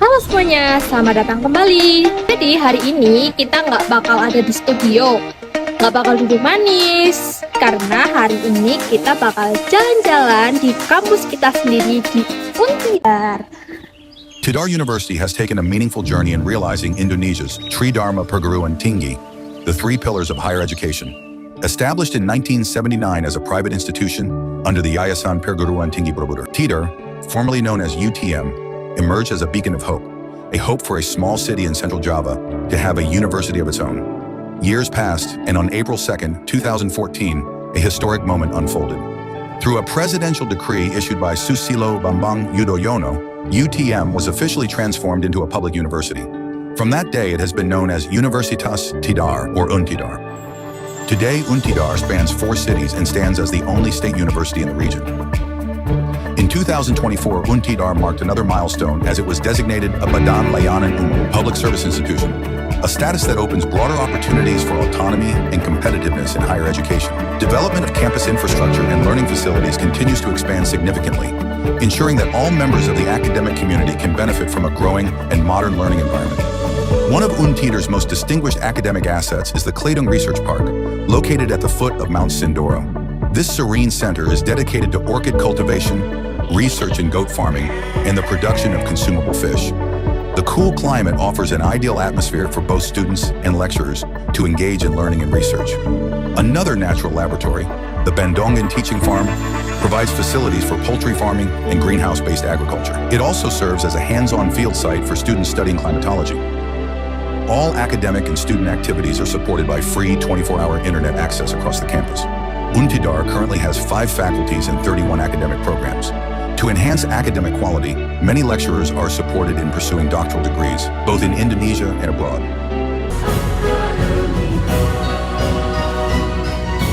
Halo semuanya, selamat datang kembali. Jadi hari ini kita nggak bakal ada di studio, nggak bakal duduk manis, karena hari ini kita bakal jalan-jalan di kampus kita sendiri di Untidar. Tidar University has taken a meaningful journey in realizing Indonesia's Tridharma Perguruan Tinggi, the three pillars of higher education. Established in 1979 as a private institution under the Yayasan Perguruan Tinggi Borobudur, Tidar, formerly known as UTM, emerged as a beacon of hope for a small city in central Java to have a university of its own. Years passed, and on April 2nd, 2014, a historic moment unfolded. Through a presidential decree issued by Susilo Bambang Yudhoyono, UTM was officially transformed into a public university. From that day, it has been known as Universitas Tidar, or Untidar. Today, Untidar spans 4 cities and stands as the only state university in the region. In 2024, Untidar marked another milestone as it was designated a Badan Layanan Umum, public service institution, a status that opens broader opportunities for autonomy and competitiveness in higher education. Development of campus infrastructure and learning facilities continues to expand significantly, ensuring that all members of the academic community can benefit from a growing and modern learning environment. One of Untidar's most distinguished academic assets is the Kleidung Research Park, located at the foot of Mount Sindoro. This serene center is dedicated to orchid cultivation, research in goat farming, and the production of consumable fish. The cool climate offers an ideal atmosphere for both students and lecturers to engage in learning and research. Another natural laboratory, the Bandongan Teaching Farm, provides facilities for poultry farming and greenhouse-based agriculture. It also serves as a hands-on field site for students studying climatology. All academic and student activities are supported by free 24-hour internet access across the campus. Untidar currently has 5 faculties and 31 academic programs. To enhance academic quality, many lecturers are supported in pursuing doctoral degrees, both in Indonesia and abroad.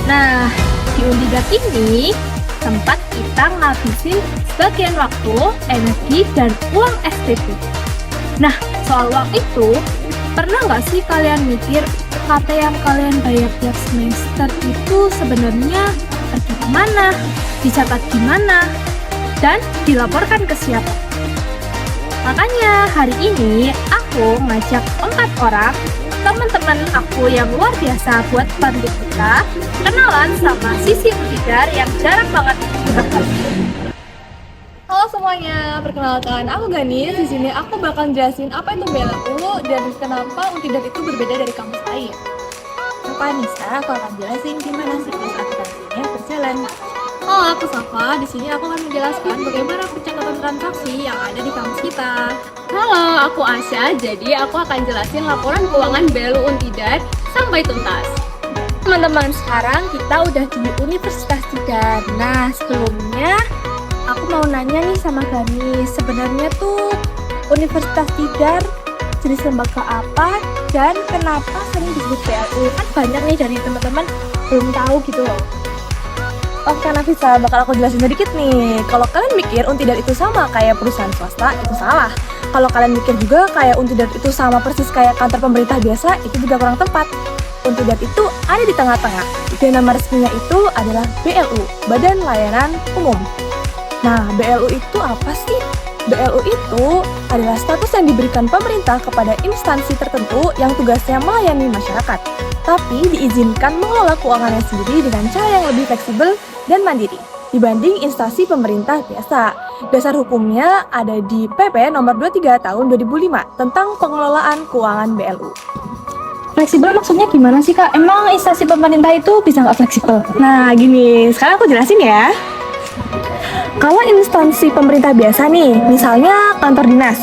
Nah, di Untidar ini tempat kita ngabisin sebagian waktu, energi, dan uang SPP. Nah, soal uang itu, pernah nggak sih kalian mikir UKT yang kalian bayar tiap semester itu sebenarnya pergi kemana, dicatat gimana, dan dilaporkan ke siapa? Makanya hari ini aku ngajak 4 orang teman-teman aku yang luar biasa buat bantu kita kenalan sama sisi Untidar yang jarang banget kita ketemu. Halo semuanya, perkenalkan aku Ganis. Di sini aku bakal jelasin apa itu BLU dan kenapa Untidar itu berbeda dari kampus lain. Aku Anissa, aku akan jelasin gimana siklus akuntansinya berjalan. Halo, aku Safa. Di sini aku akan menjelaskan bagaimana pencatatan transaksi yang ada di kampus kita. Halo, aku Asya. Jadi aku akan jelasin laporan keuangan BLU Untidar sampai tuntas. Teman-teman, sekarang kita udah di Universitas Tidar. Nah, sebelumnya aku mau nanya nih sama Ganis, sebenarnya tuh Universitas Tidar jenis lembaga apa dan kenapa sering disebut BLU? Kan banyak nih dari teman-teman belum tahu gitu loh. Oke Nafisa, bakal aku jelasin sedikit nih. Kalau kalian mikir Untidar itu sama kayak perusahaan swasta, itu salah. Kalau kalian mikir juga kayak Untidar itu sama persis kayak kantor pemerintah biasa, itu juga kurang tepat. Untidar itu ada di tengah-tengah, dan nama resminya itu adalah BLU, Badan Layanan Umum. Nah, BLU itu apa sih? BLU itu adalah status yang diberikan pemerintah kepada instansi tertentu yang tugasnya melayani masyarakat, tapi diizinkan mengelola keuangannya sendiri dengan cara yang lebih fleksibel dan mandiri dibanding instansi pemerintah biasa. Dasar hukumnya ada di PP nomor 23 tahun 2005 tentang pengelolaan keuangan BLU. Fleksibel maksudnya gimana sih Kak? Emang instansi pemerintah itu bisa nggak fleksibel? Nah gini, sekarang aku jelasin ya. Kalau instansi pemerintah biasa nih, misalnya kantor dinas.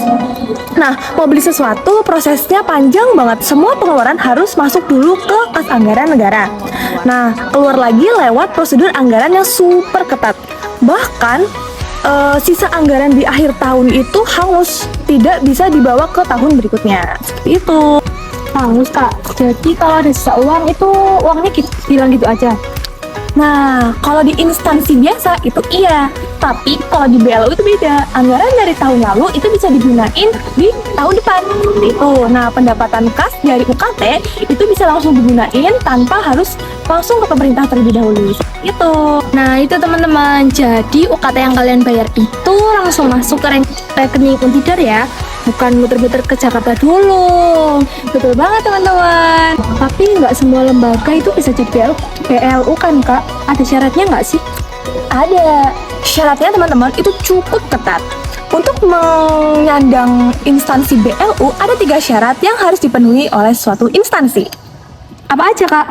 Nah, mau beli sesuatu prosesnya panjang banget. Semua pengeluaran harus masuk dulu ke kas anggaran negara. Nah, keluar lagi lewat prosedur anggaran yang super ketat. Bahkan, sisa anggaran di akhir tahun itu hangus, tidak bisa dibawa ke tahun berikutnya. Seperti itu. Hangus Kak, jadi kalau ada sisa uang itu uangnya hilang gitu aja? Nah, kalau di instansi biasa itu iya. Tapi kalau di BLU itu beda. Anggaran dari tahun lalu itu bisa digunain di tahun depan. Itu. Nah, pendapatan kas dari UKT itu bisa langsung digunain tanpa harus langsung ke pemerintah terlebih dahulu. Itu. Nah, itu teman-teman. Jadi UKT yang kalian bayar itu langsung masuk ke rekening Untidar ya. bukan muter-muter ke Jakarta dulu. Betul banget teman-teman. Tapi nggak semua lembaga itu bisa jadi BLU kan Kak? Ada syaratnya nggak sih? Ada. Syaratnya teman-teman itu cukup ketat. Untuk menyandang instansi BLU ada 3 syarat yang harus dipenuhi oleh suatu instansi. Apa aja Kak?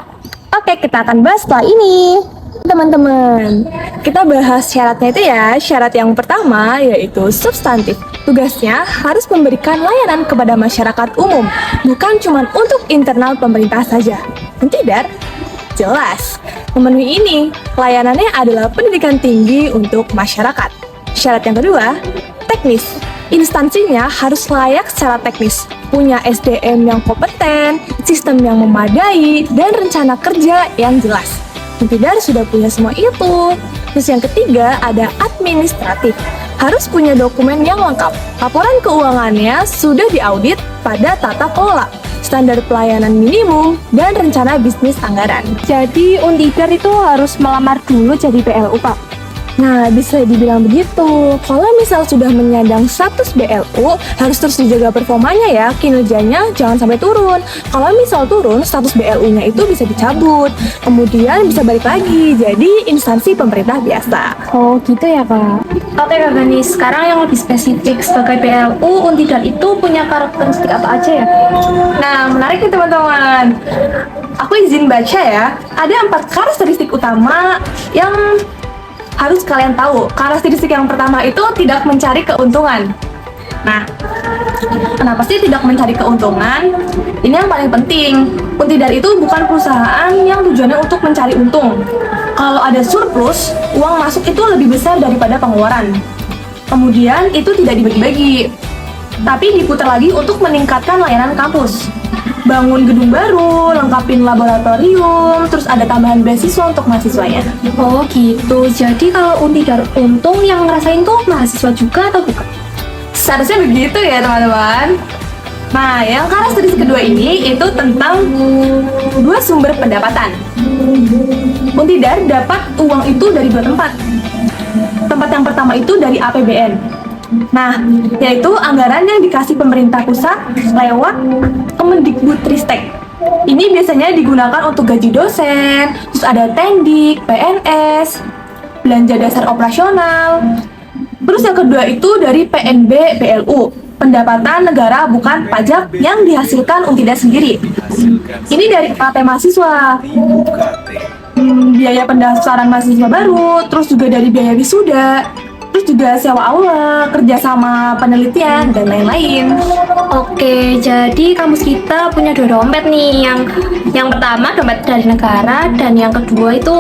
Oke, kita akan bahas setelah ini. Teman-teman, kita bahas syaratnya itu ya. Syarat yang pertama yaitu substantif. Tugasnya harus memberikan layanan kepada masyarakat umum, bukan cuma untuk internal pemerintah saja. Tidak? Jelas. Memenuhi ini, layanannya adalah pendidikan tinggi untuk masyarakat. Syarat yang kedua, teknis. Instansinya harus layak secara teknis, punya SDM yang kompeten, sistem yang memadai, dan rencana kerja yang jelas. Untidar sudah punya semua itu. Terus yang ketiga ada administratif. Harus punya dokumen yang lengkap. Laporan keuangannya sudah diaudit pada tata kelola, standar pelayanan minimum, dan rencana bisnis anggaran. Jadi Untidar itu harus melamar dulu jadi BLU Pak? Nah, bisa dibilang begitu. Kalau misal sudah menyandang status BLU, harus terus dijaga performanya ya, kinerjanya jangan sampai turun. Kalau misal turun, status BLU-nya itu bisa dicabut, kemudian bisa balik lagi jadi instansi pemerintah biasa. Oh gitu ya Kak? Oke Kak Gani, sekarang yang lebih spesifik sebagai BLU, Untidar itu punya karakteristik apa aja ya? Nah, menarik nih teman-teman. Aku izin baca ya. Ada 4 karakteristik utama yang harus kalian tahu. Karakteristik yang pertama itu tidak mencari keuntungan. Nah, kenapa sih tidak mencari keuntungan? Ini yang paling penting. Untidar itu bukan perusahaan yang tujuannya untuk mencari untung. Kalau ada surplus, uang masuk itu lebih besar daripada pengeluaran. Kemudian itu tidak dibagi-bagi, tapi diputar lagi untuk meningkatkan layanan kampus. Bangun gedung baru, lengkapin laboratorium, terus ada tambahan beasiswa untuk mahasiswanya. Oh gitu, jadi kalau Untidar untung yang ngerasain tuh mahasiswa juga atau bukan? Seharusnya begitu ya teman-teman. Nah, yang karakteristik kedua ini itu tentang 2 sumber pendapatan. Untidar dapat uang itu dari 2 tempat. Tempat yang pertama itu dari APBN. Nah, yaitu anggaran yang dikasih pemerintah pusat lewat Kemendikbudristek. Ini biasanya digunakan untuk gaji dosen, terus ada tendik, PNS, belanja dasar operasional. Terus yang kedua itu dari PNB BLU, pendapatan negara bukan pajak yang dihasilkan Untidar sendiri. Ini dari UKT mahasiswa, biaya pendaftaran mahasiswa baru, terus juga dari biaya wisuda, terus juga sewa aula, kerjasama penelitian, dan lain-lain. Oke, jadi kampus kita punya 2 dompet nih. Yang pertama dompet dari negara dan yang kedua itu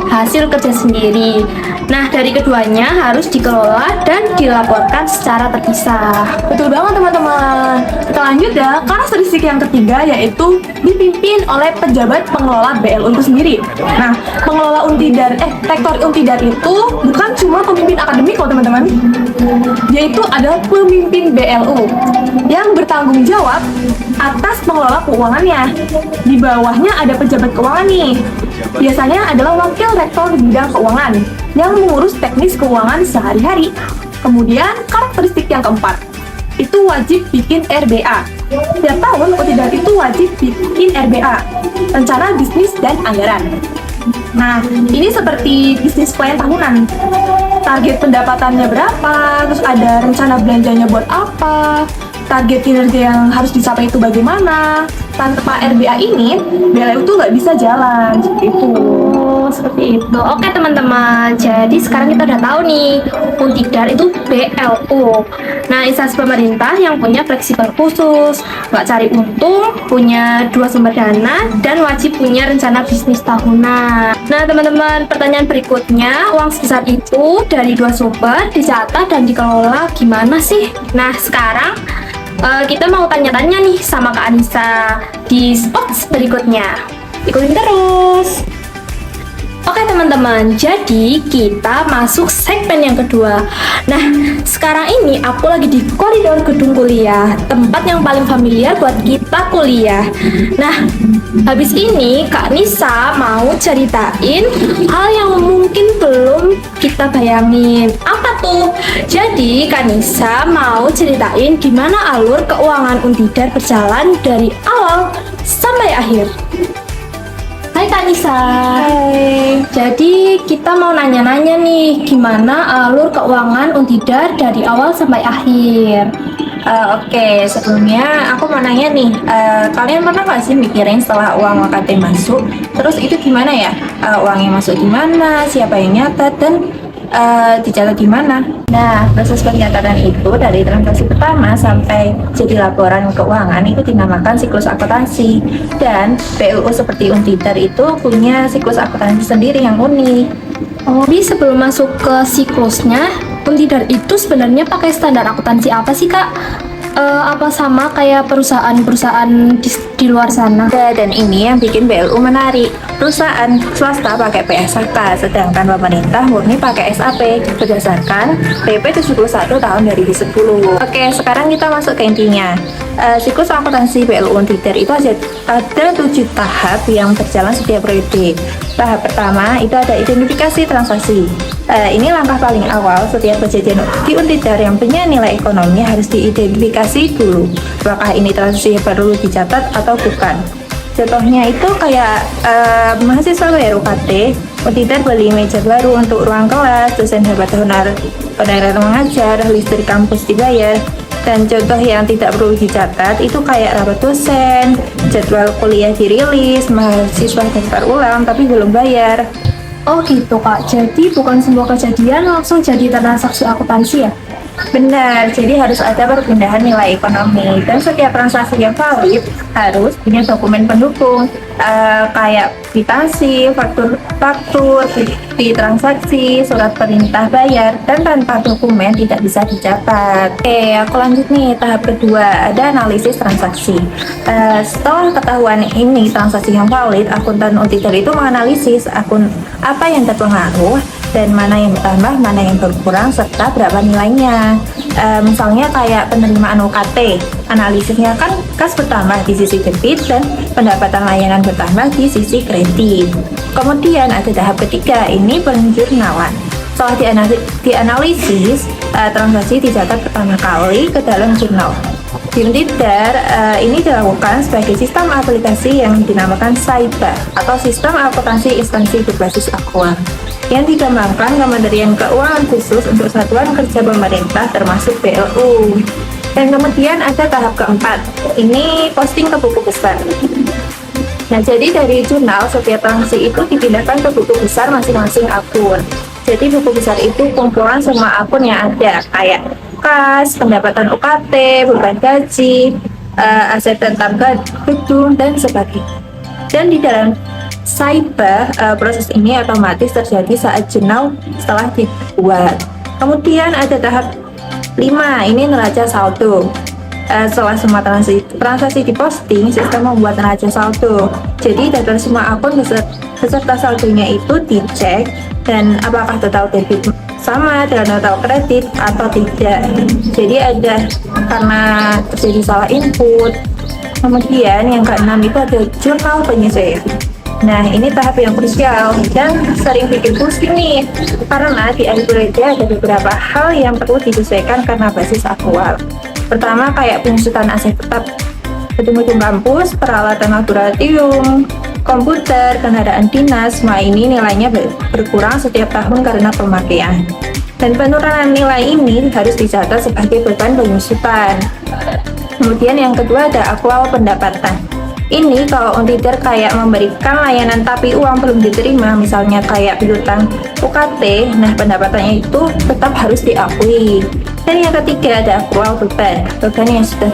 hasil kerja sendiri. Nah, dari keduanya harus dikelola dan dilaporkan secara terpisah. Betul banget teman-teman. Kita lanjut ya, karakteristik yang ketiga yaitu dipimpin oleh pejabat pengelola BLU itu sendiri. Nah, pengelola Untidar, rektor Untidar itu bukan cuma pemimpin akademik loh teman-teman. Dia itu adalah pemimpin BLU yang bertanggung jawab atas pengelola keuangannya. Di bawahnya ada pejabat keuangan nih. Biasanya adalah wakil rektor di bidang keuangan yang mengurus teknis keuangan sehari-hari. Kemudian karakteristik yang keempat, itu wajib bikin RBA. Setiap tahun Untidar itu wajib bikin RBA, rencana bisnis dan anggaran. Nah, ini seperti bisnis plan tahunan. Target pendapatannya berapa, terus ada rencana belanjanya buat apa, target kinerja yang harus dicapai itu bagaimana. Tanpa RBA ini, BLU itu nggak bisa jalan, seperti itu. Seperti itu. Oke teman-teman, jadi sekarang kita udah tahu nih Untidar itu BLU. Nah, instansi pemerintah yang punya fleksibel khusus, nggak cari untung, punya 2 sumber dana, dan wajib punya rencana bisnis tahunan. Nah teman-teman, pertanyaan berikutnya, uang sebesar itu dari 2 sumber dicatat dan dikelola gimana sih? Nah sekarang kita mau tanya-tanya nih sama Kak Anissa di spots berikutnya. Ikutin terus. Oke teman-teman, jadi kita masuk segmen yang kedua. Nah, sekarang ini aku lagi di koridor gedung kuliah, tempat yang paling familiar buat kita kuliah. Nah, habis ini Kak Nisa mau ceritain hal yang mungkin belum kita bayangin. Apa tuh? Jadi Kak Nisa mau ceritain gimana alur keuangan Untidar berjalan dari awal sampai akhir. Hai Kak Nisa. Hai. Jadi kita mau nanya-nanya nih, gimana alur keuangan Untidar dari awal sampai akhir? Oke, sebelumnya aku mau nanya nih, kalian pernah nggak sih mikirin setelah uang UKT masuk, terus itu gimana ya? Uangnya masuk di mana, siapa yang nyatet, dan dicatat di mana? Nah, proses pencatatan itu dari transaksi pertama sampai jadi laporan keuangan itu dinamakan siklus akuntansi. Dan BUU seperti Untidar itu punya siklus akuntansi sendiri yang unik. Tapi sebelum masuk ke siklusnya, Untidar itu sebenarnya pakai standar akuntansi apa sih Kak? Apa sama kayak perusahaan-perusahaan di luar sana? Dan ini yang bikin BLU menarik. Perusahaan swasta pakai PSAK, sedangkan pemerintah murni pakai SAP berdasarkan PP 71 tahun 2010. Oke, sekarang kita masuk ke intinya. Siklus akuntansi BLU Untidar itu ada 7 tahap yang berjalan setiap periode. Tahap pertama itu ada identifikasi transaksi. Ini langkah paling awal setiap kejadian di Untidar yang punya nilai ekonomi harus diidentifikasi dulu. Apakah ini transaksi perlu dicatat atau bukan? Contohnya itu kayak mahasiswa bayar UKT, Untidar beli meja baru untuk ruang kelas, dosen dapat honorer mengajar, listrik kampus dibayar. Dan contoh yang tidak perlu dicatat itu kayak rapat dosen, jadwal kuliah dirilis, mahasiswa daftar ulang tapi belum bayar. Oh gitu Kak, jadi bukan semua kejadian langsung jadi transaksi akuntansi ya? Benar, jadi harus ada perpindahan nilai ekonomi dan setiap transaksi yang valid harus punya dokumen pendukung kayak kwitansi, faktur, bukti transaksi, surat perintah bayar, dan tanpa dokumen tidak bisa dicatat. Oke, aku lanjut nih tahap kedua, ada analisis transaksi. Setelah ketahuan ini transaksi yang valid, akuntan Untidar itu menganalisis akun apa yang terpengaruh dan mana yang bertambah, mana yang berkurang, serta berapa nilainya. Misalnya kayak penerimaan UKT, analisisnya kan kas bertambah di sisi debit dan pendapatan layanan bertambah di sisi kredit. Kemudian ada tahap ketiga, ini penjurnalan. Setelah dianalisis, transaksi dicatat pertama kali ke dalam jurnal. Di Untidar, ini dilakukan sebagai sistem aplikasi yang dinamakan SAIBA atau Sistem Akuntansi Instansi Berbasis Aktual yang dikembangkan Kementerian Keuangan khusus untuk satuan kerja pemerintah termasuk BLU. Dan kemudian ada tahap keempat, ini posting ke buku besar. Nah, jadi dari jurnal setiap transaksi itu dipindahkan ke buku besar masing-masing akun. Jadi buku besar itu kumpulan semua akun yang ada, kayak kas, pendapatan UKT, beban gaji, aset tetap gedung, dan sebagainya. Dan di dalam SAIBA, proses ini otomatis terjadi saat jurnal setelah dibuat. Kemudian ada tahap 5, ini neraca saldo. Setelah semua transaksi diposting, sistem membuat neraca saldo. Jadi data semua akun beserta saldonya itu dicek dan apakah total debit sama dengan total kredit atau tidak. Jadi ada karena terjadi salah input. Kemudian yang keenam itu ada jurnal penyesuaian. Nah, ini tahap yang krusial dan sering bikin pusing nih, karena di akhir periode ada beberapa hal yang perlu disesuaikan karena basis aktual. Pertama, kayak penyusutan aset tetap gedung-gedung kampus, peralatan laboratorium, komputer, kendaraan dinas, semua ini nilainya berkurang setiap tahun karena pemakaian. Dan penurunan nilai ini harus dicatat sebagai beban penyusutan. Kemudian yang kedua ada aktual pendapatan. Ini kalau Untidar kayak memberikan layanan tapi uang belum diterima, misalnya kayak piutang UKT, nah pendapatannya itu tetap harus diakui. Dan yang ketiga ada aktual beban yang sudah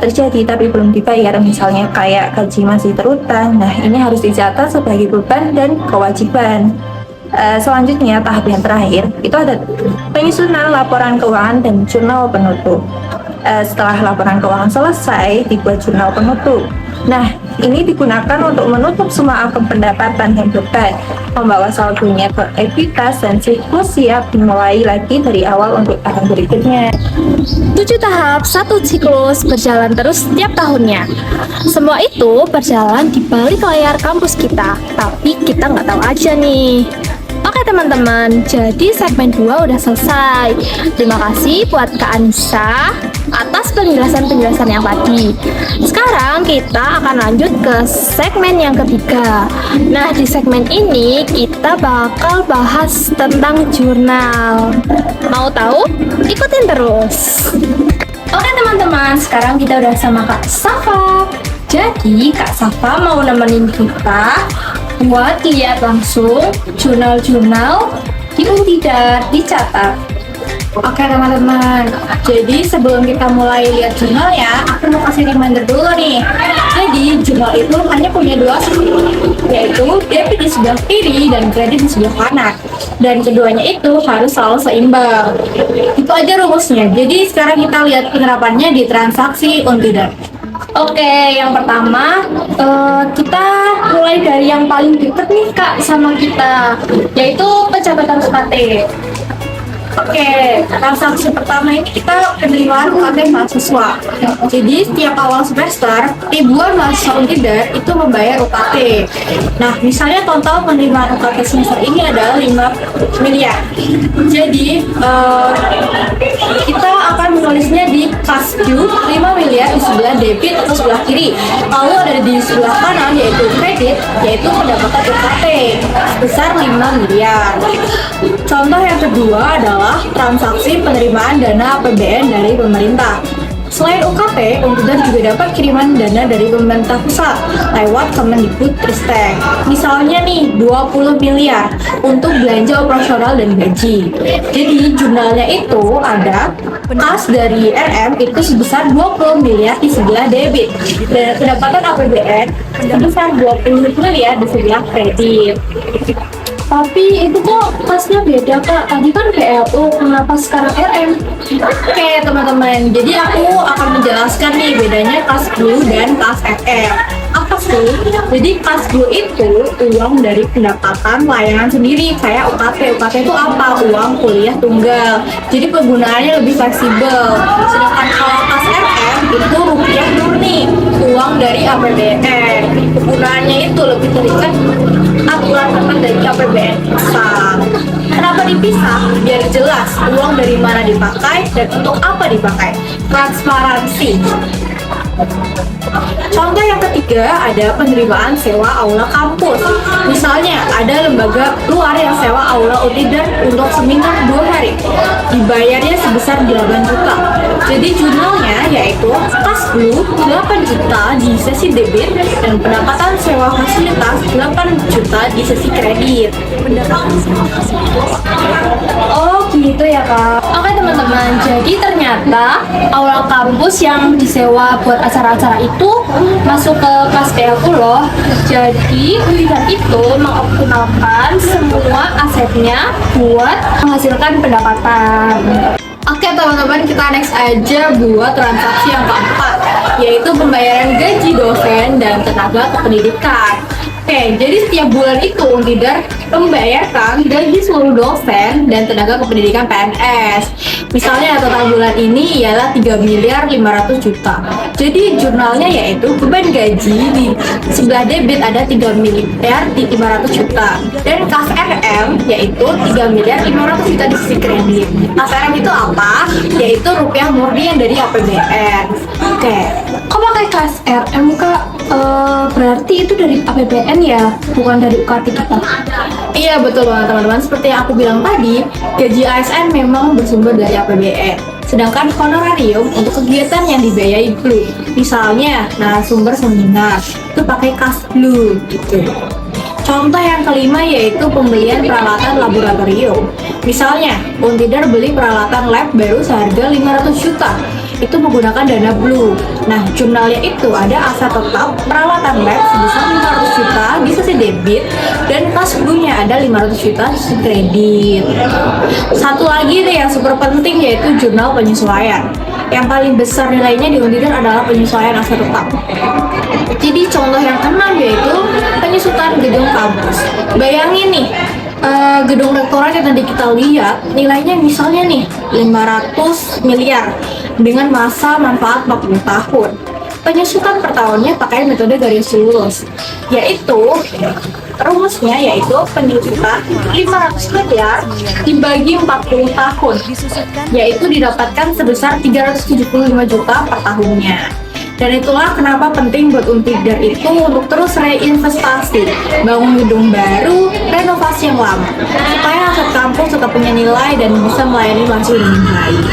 terjadi tapi belum dibayar, misalnya kayak gaji masih terutang, nah ini harus dicatat sebagai beban dan kewajiban. Selanjutnya tahap yang terakhir itu ada penyusunan laporan keuangan dan jurnal penutup. Setelah laporan keuangan selesai, dibuat jurnal penutup. Nah, ini digunakan untuk menutup semua akun pendapatan dan beban. membawa saldonya ke ekuitas dan siklus siap dimulai lagi dari awal untuk tahun berikutnya. 7 tahap, 1 siklus berjalan terus setiap tahunnya. Semua itu berjalan di balik layar kampus kita, tapi kita nggak tahu aja nih. Oke teman-teman, jadi segmen 2 udah selesai. Terima kasih buat Kak Anissa atas penjelasan-penjelasan yang tadi. Sekarang kita akan lanjut ke segmen yang ketiga. Nah, di segmen ini kita bakal bahas tentang jurnal. Mau tahu? Ikutin terus. Oke teman-teman, sekarang kita udah sama Kak Safa. Jadi Kak Safa mau nemenin kita buat lihat langsung jurnal-jurnal di Untidar dicatat. Oke teman-teman, jadi sebelum kita mulai lihat jurnal ya, aku mau kasih reminder dulu nih. Jadi jurnal itu hanya punya 2 sisi, yaitu debit di sebelah kiri dan kredit di sebelah kanan. Dan keduanya itu harus selalu seimbang. Itu aja rumusnya. Jadi sekarang kita lihat penerapannya di transaksi Untidar. Oke, yang pertama kita mulai dari yang paling dekat nih Kak sama kita, yaitu pencatatan UKT. Oke, transaksi pertama ini kita penerimaan UKT mahasiswa. Jadi setiap awal semester, ribuan mahasiswa Untidar itu membayar UKT. Nah, misalnya total penerimaan UKT semester ini adalah 5 miliar. Jadi kita akan menulisnya di kas Q 5 miliar di sebelah debit atau sebelah kiri. Lalu ada di sebelah kanan yaitu kredit, yaitu pendapatan UKT sebesar 5 miliar. Contoh yang kedua adalah transaksi penerimaan dana APBN dari pemerintah. Selain UKT, Untidar juga dapat kiriman dana dari pemerintah pusat lewat Kemendikbudristek. Misalnya nih, 20 miliar untuk belanja operasional dan gaji. Jadi jurnalnya itu ada kas dari RM itu sebesar 20 miliar di sebelah debit dan pendapatan APBN sebesar 20 miliar di sebelah kredit. Tapi itu kok kasnya beda Kak, tadi kan BLU, kenapa sekarang RM? Oke teman-teman, jadi aku akan menjelaskan nih bedanya kas Blue dan kas RM. Apa sih? Jadi kas Blue itu uang dari pendapatan layanan sendiri, kayak UKT. UKT itu apa? Uang kuliah tunggal. Jadi penggunaannya lebih fleksibel. Sedangkan kalau kas RM itu rupiah murni, uang dari APBN. Penggunaannya itu lebih terikat aturan teman dari APBN pusat. Kenapa dipisah? Biar jelas uang dari mana dipakai dan untuk apa dipakai. Transparansi. Contoh yang ketiga ada penerimaan sewa aula kampus. Misalnya ada lembaga luar yang sewa aula Untidar untuk seminar 2 hari. Dibayarnya sebesar 8 juta. Jadi jurnalnya yaitu kas Blue 8 juta di sesi debit dan pendapatan sewa fasilitas 8 juta di sesi kredit. Oh gitu ya Kak. Oke teman-teman, jadi ternyata aula kampus yang disewa buat acara-acara itu masuk ke kas BLU loh. Jadi Untidar itu mengoptimalkan semua asetnya buat menghasilkan pendapatan. Oke teman-teman, kita next aja buat transaksi yang keempat, yaitu pembayaran gaji dosen dan tenaga kependidikan. Oke, jadi setiap bulan itu Untidar membayarkan gaji seluruh dosen dan tenaga kependidikan PNS. Misalnya total bulan ini ialah 3 miliar 500 juta. Jadi jurnalnya yaitu beban gaji di sebelah debit ada 3 miliar 500 juta. Dan kas RM yaitu 3 miliar 500 juta di sisi kredit. Kas RM itu apa? Yaitu rupiah murni yang dari APBN. Oke, kok pakai kas RM Kak? Berarti itu dari APBN ya, bukan dari UKT kita. Iya betul banget teman-teman, seperti yang aku bilang tadi, gaji ASN memang bersumber dari APBN. Sedangkan honorarium untuk kegiatan yang dibiayai Blue, misalnya narasumber seminar, itu pakai kas Blue gitu. Contoh yang kelima yaitu pembelian peralatan laboratorium. Misalnya, Untidar beli peralatan lab baru seharga 500 juta. Itu menggunakan dana Blue. Nah, jurnalnya itu ada aset tetap peralatan lab sebesar 500 juta di sisi debit dan kas Blue-nya ada 500 juta di sisi kredit. Satu lagi nih yang super penting yaitu jurnal penyesuaian. Yang paling besar nilainya di Untidar adalah penyesuaian aset tetap. Jadi contoh yang keenam yaitu penyusutan gedung kampus. Bayangin nih, gedung rektorat yang tadi kita lihat nilainya misalnya nih 500 miliar dengan masa manfaat 40 tahun. Penyusutan per tahunnya pakai metode garis lurus, yaitu rumusnya yaitu penyusutan 500 miliar dibagi 40 tahun, yaitu didapatkan sebesar 375 juta per tahunnya. Dan itulah kenapa penting buat Untidar itu untuk terus reinvestasi, bangun gedung baru, renovasi yang lama, supaya aset kampus tetap punya nilai dan bisa melayani mahasiswa dengan baik.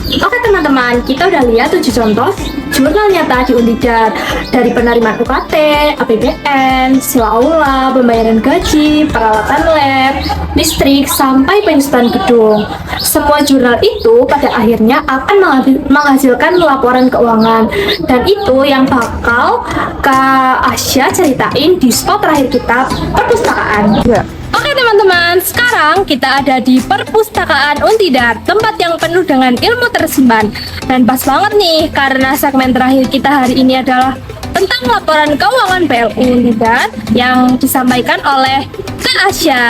Oke teman-teman, kita udah lihat 7 contoh jurnal nyata di Untidar, dari penerimaan UKT, APBN, sewa aula, pembayaran gaji, peralatan lab, listrik, sampai penyusutan gedung. Semua jurnal itu pada akhirnya akan menghasilkan laporan keuangan, dan itu yang bakal Kak Asya ceritain di spot terakhir kita, perpustakaan. Oke teman-teman, sekarang kita ada di perpustakaan Untidar, tempat yang penuh dengan ilmu tersimpan. Dan pas banget nih, karena segmen terakhir kita hari ini adalah tentang laporan keuangan PLU Untidar yang disampaikan oleh Kak Asya.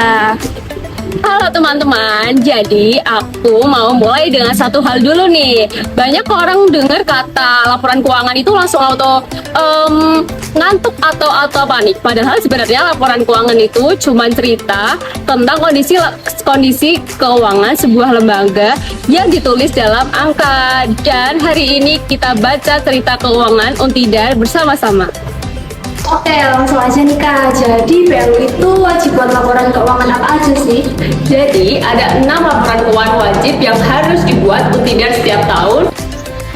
Halo teman-teman, jadi aku mau mulai dengan satu hal dulu nih. Banyak orang dengar kata laporan keuangan itu langsung auto ngantuk atau panik. Padahal sebenarnya laporan keuangan itu cuma cerita tentang kondisi keuangan sebuah lembaga yang ditulis dalam angka. Dan hari ini kita baca cerita keuangan Untidar bersama-sama. Oke, langsung aja nih Kak. Jadi PLU itu wajib buat laporan keuangan apa aja sih? Jadi ada 6 laporan keuangan wajib yang harus dibuat Untidar setiap tahun.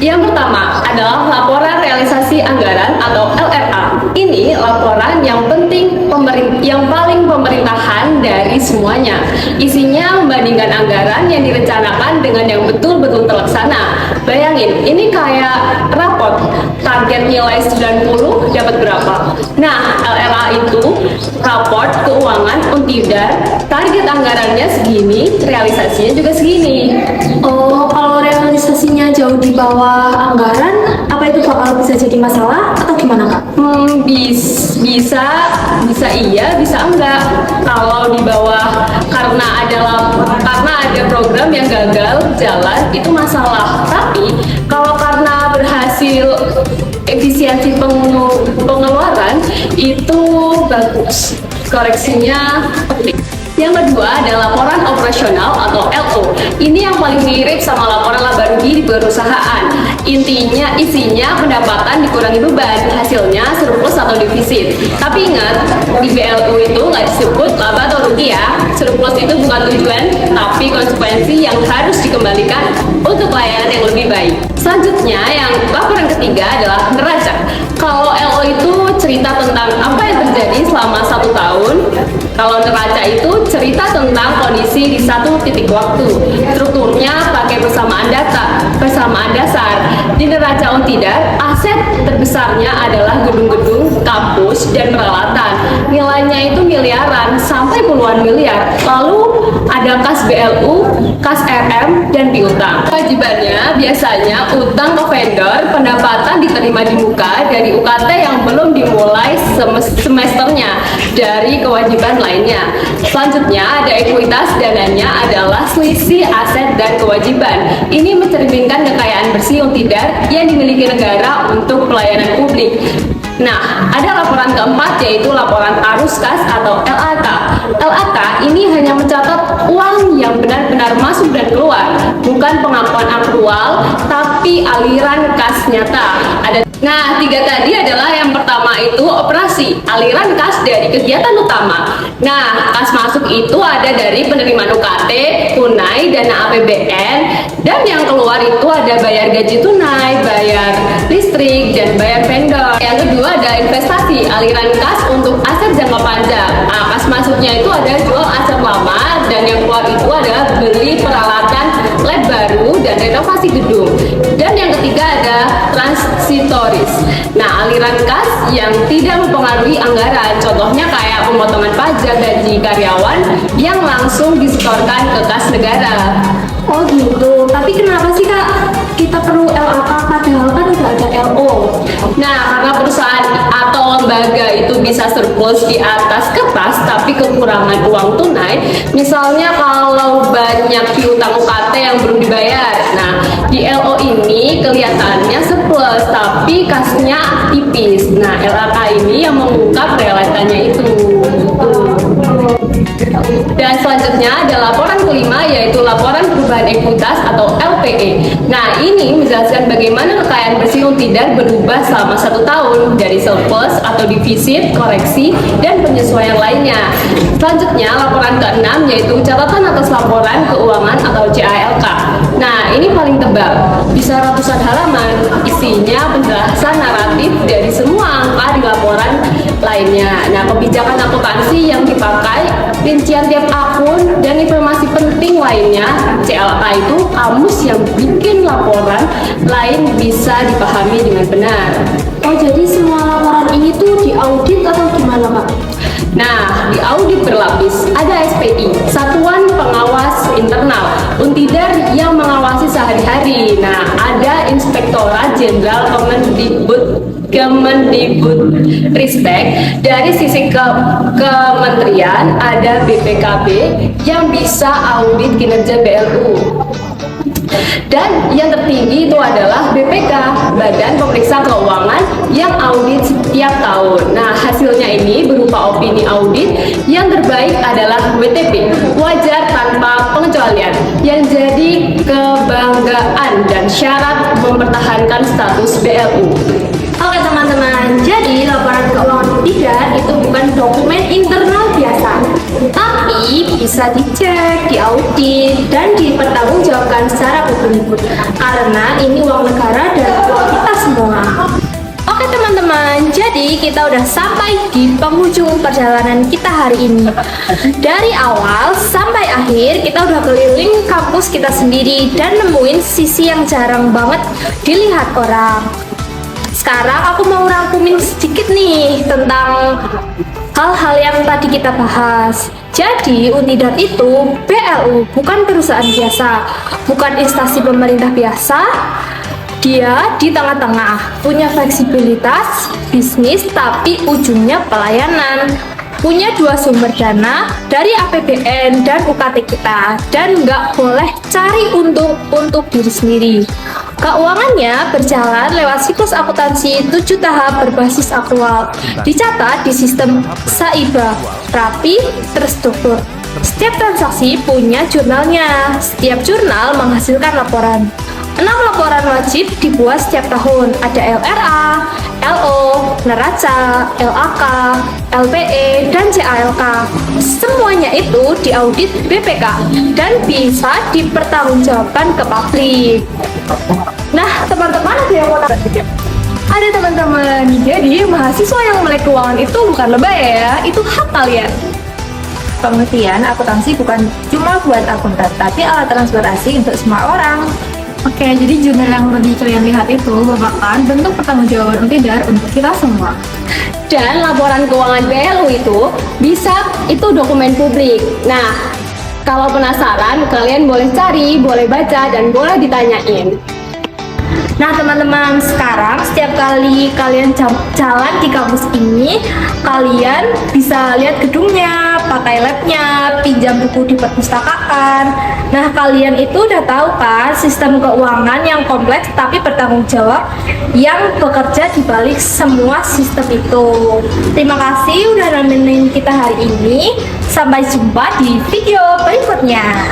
Yang pertama adalah laporan realisasi anggaran atau LRA. Ini laporan yang penting, yang paling pemerintahan dari semuanya. Isinya membandingkan anggaran yang direncanakan dengan yang betul-betul terlaksana. Bayangin, ini kayak raport. Target nilai 90 dapat berapa? Nah, LRA itu raport keuangan Untidar. Target anggarannya segini, realisasinya juga segini. Oh, kalau realisasinya jauh di bawah anggaran, apa itu bakal bisa jadi masalah atau gimana Kak? Bisa iya, bisa enggak. Kalau di bawah karena ada program yang gagal jalan itu masalah. Tapi kalau karena berhasil efisiensi pengeluaran itu bagus. Koreksinya oke. Yang kedua adalah laporan operasional atau LO. Ini yang paling mirip sama laporan laba rugi di perusahaan. Isinya pendapatan dikurangi beban, hasilnya surplus atau defisit. Tapi ingat, di BLU itu nggak disebut laba atau rugi ya. Surplus itu bukan tujuan, tapi konsekuensi yang harus dikembalikan untuk layanan yang lebih baik. Selanjutnya, yang laporan ketiga adalah neraca. Kalau LO itu cerita tentang apa yang terjadi selama 1 tahun. Kalau neraca itu cerita tentang kondisi di satu titik waktu. Strukturnya pakai persamaan dasar. Di neraca Untidar, aset terbesarnya adalah gedung-gedung, kampus, dan peralatan. Nilainya itu miliaran sampai puluhan miliar. Lalu ada kas BLU, kas RM, dan piutang. Kewajibannya biasanya utang ke vendor, pendapatan diterima di muka dari UKT yang belum dimulai semesternya dari kewajiban lainnya. Selanjutnya ada ekuitas, dananya adalah selisih aset dan kewajiban. Ini mencerminkan kekayaan bersih Untidar yang dimiliki negara untuk pelayanan publik. Nah, ada laporan keempat yaitu laporan arus kas atau LAK. LAK ini hanya mencatat uang yang benar-benar masuk dan keluar, bukan pengakuan akrual, tapi aliran kas nyata. Nah, 3 tadi adalah yang pertama itu operasi, aliran kas dari kegiatan utama. Nah, kas masuk itu ada dari penerimaan UKT, tunai, dana APBN, dan yang keluar itu ada bayar gaji tunai, bayar listrik, dan bayar vendor. Yang kedua ada investasi, aliran kas untuk aset jangka panjang. Nah, kas masuknya itu ada jual aset lama, dan yang keluar itu adalah beli peralatan lab baru dan renovasi gedung. Dan yang ketiga ada transitoris. Nah, aliran kas yang tidak mempengaruhi anggaran, contohnya kayak pemotongan pajak gaji karyawan yang langsung disetorkan ke kas negara. Oh gitu, tapi kenapa sih Kak kita perlu LAK padahal kan udah ada LO? Nah, karena perusahaan bisa surplus di atas kertas tapi kekurangan uang tunai. Misalnya kalau banyak piutang UKT yang belum dibayar. Nah, di LO ini kelihatannya surplus tapi kasnya tipis. Nah, LAK ini yang mengungkap realitanya itu. Dan selanjutnya ada laporan kelima, yaitu laporan perubahan ekuitas atau LPE. Nah, ini menjelaskan bagaimana kekayaan bersih Untidar berubah selama 1 tahun dari surplus atau defisit, koreksi, dan penyesuaian lainnya. Selanjutnya laporan keenam, yaitu catatan atas laporan keuangan atau CALK. Nah, ini paling tebal, bisa ratusan halaman, isinya penjelasan naratif dari semua angka di laporan lainnya. Nah, kebijakan akuntansi yang dipakai, rincian tiap akun, dan informasi penting lainnya. CLK itu kamus yang bikin laporan lain bisa dipahami dengan benar. Oh, jadi semua laporan ini tuh diaudit atau gimana, Pak? Nah, di audit berlapis, ada SPI, Satuan Pengawas Internal, Untidar yang mengawasi sehari-hari. Nah, ada Inspektorat Jenderal Kemendikbudristek. Dari sisi kementerian, ada BPKB yang bisa audit kinerja BLU. Dan yang tertinggi itu adalah BPK, Badan Pemeriksa Keuangan, yang audit setiap tahun. Nah, hasilnya ini berupa opini audit. Yang terbaik adalah WTP, wajar tanpa pengecualian, yang jadi kebanggaan dan syarat mempertahankan status BLU. Oke teman-teman, jadi laporan keuangan Untidar itu bukan dokumen internal biasa, tapi bisa dicek, diaudit, dan dipertanggungjawabkan secara hukum karena ini uang negara dan uang kita semua. Oke teman-teman, jadi kita udah sampai di penghujung perjalanan kita hari ini. Dari awal sampai akhir kita udah keliling kampus kita sendiri dan nemuin sisi yang jarang banget dilihat orang. Sekarang aku mau rangkumin sedikit nih tentang hal-hal yang tadi kita bahas. Jadi Untidar itu BLU, bukan perusahaan biasa, bukan instansi pemerintah biasa. Dia di tengah-tengah, punya fleksibilitas bisnis tapi ujungnya pelayanan. Punya 2 sumber dana dari APBN dan UKT kita, dan nggak boleh cari untung untuk diri sendiri. Keuangannya berjalan lewat siklus akuntansi 7 tahap berbasis aktual, dicatat di sistem SAIBA, rapi, terstruktur. Setiap transaksi punya jurnalnya, setiap jurnal menghasilkan laporan. 6 laporan wajib dibuat setiap tahun, ada LRA, LO, neraca, LAK, LPE, dan CALK. Semuanya itu diaudit BPK dan bisa dipertanggungjawabkan ke publik. Nah, teman-teman ada yang mau nanya? Ada teman-teman, jadi mahasiswa yang melek keuangan itu bukan lebay ya, itu hak kalian. Pengertian akuntansi bukan cuma buat akuntan, tapi alat transportasi untuk semua orang. Oke, jadi jurnal yang tadi kalian lihat itu merupakan bentuk pertanggungjawaban Untidar untuk kita semua. Dan laporan keuangan BLU itu dokumen publik. Nah, kalau penasaran, kalian boleh cari, boleh baca, dan boleh ditanyain. Nah teman-teman, sekarang setiap kali kalian jalan di kampus ini, kalian bisa lihat gedungnya, pakai labnya, pinjam buku di perpustakaan. Nah kalian itu udah tahu kan sistem keuangan yang kompleks tapi bertanggung jawab yang bekerja di balik semua sistem itu. Terima kasih udah nemenin kita hari ini. Sampai jumpa di video berikutnya.